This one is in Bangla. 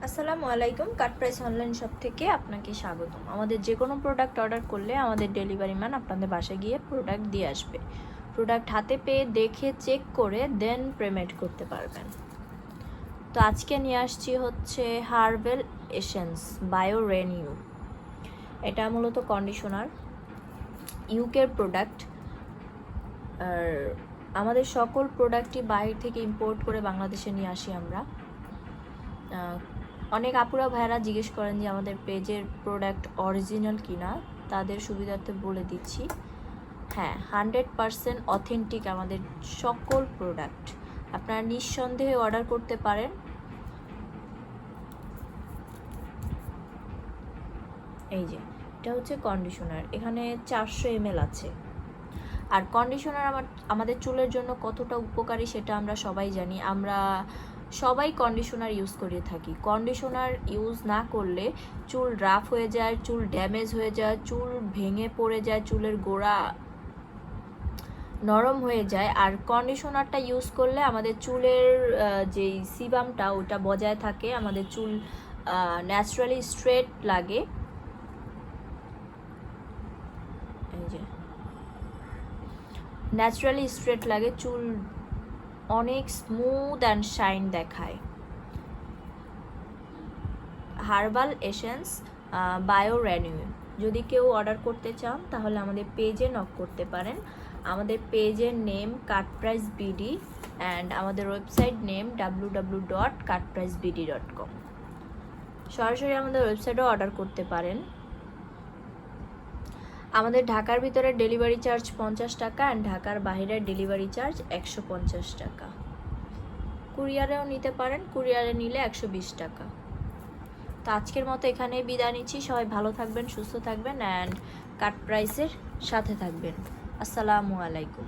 আসসালামু আলাইকুম। কাট প্রাইস অনলাইন শপ থেকে আপনাকে স্বাগতম। আমাদের যে কোনো প্রোডাক্ট অর্ডার করলে আমাদের ডেলিভারি ম্যান আপনাদের বাসায় গিয়ে প্রোডাক্ট দিয়ে আসবে। প্রোডাক্ট হাতে পেয়ে দেখে চেক করে দেন পেমেন্ট করতে পারবেন। তো আজকে নিয়ে আসছি হচ্ছে হার্বেল এসেন্স বায়ো রেনিউ। এটা মূলত কন্ডিশনার, ইউকের প্রোডাক্ট। আর আমাদের সকল প্রোডাক্টই বাইরে থেকে ইম্পোর্ট করে বাংলাদেশে নিয়ে আসি আমরা। অনেক আপুরা ভাইরা জিজ্ঞেস করেন যে আমাদের পেজের প্রোডাক্ট অরিজিনাল কিনা। তাদের সুবিধার্থে বলে দিচ্ছি, হ্যাঁ 100% অথেন্টিক আমাদের সকল প্রোডাক্ট। আপনারা নিঃসন্দেহে অর্ডার করতে পারেন। এই যে এটা হচ্ছে কন্ডিশনার, এখানে 400 ml আছে। আর কন্ডিশনার আমাদের চুলের জন্য কতটা উপকারী সেটা আমরা সবাই জানি। আমরা সবাই কন্ডিশনার ইউজ করে থাকি। কন্ডিশনার ইউজ না করলে চুল রাফ হয়ে যায়, চুল ড্যামেজ হয়ে যায়, চুল ভেঙে পড়ে যায়, চুলের গোড়া নরম হয়ে যায়। আর কন্ডিশনারটা ইউজ করলে আমাদের চুলের যে সিবামটা ওটা বজায় থাকে, আমাদের চুল ন্যাচারালি স্ট্রেট লাগে। এই যে ন্যাচারালি স্ট্রেট লাগে, চুল অনেক স্মুথ অ্যান্ড শাইন দেখায়। Herbal essence bio renew. যদি কেউ অর্ডার করতে চান তাহলে আমাদের পেজে নক করতে পারেন। আমাদের পেজের নেম কাটপ্রাইসবিডি অ্যান্ড আমাদের ওয়েবসাইট নেম www.cutpricebd.com। সরাসরি আমাদের ওয়েবসাইটেও অর্ডার করতে পারেন। আমাদের ঢাকার ভিতরে ডেলিভারি চার্জ 50 টাকা অ্যান্ড ঢাকার বাইরের ডেলিভারি চার্জ 150 টাকা। কুরিয়ারেও নিতে পারেন, কুরিয়ারে নিলে 120 টাকা। তো আজকের মতো এখানেই বিদায় নিচ্ছি। সবাই ভালো থাকবেন, সুস্থ থাকবেন অ্যান্ড কাট প্রাইসের সাথে থাকবেন। আসসালামু আলাইকুম।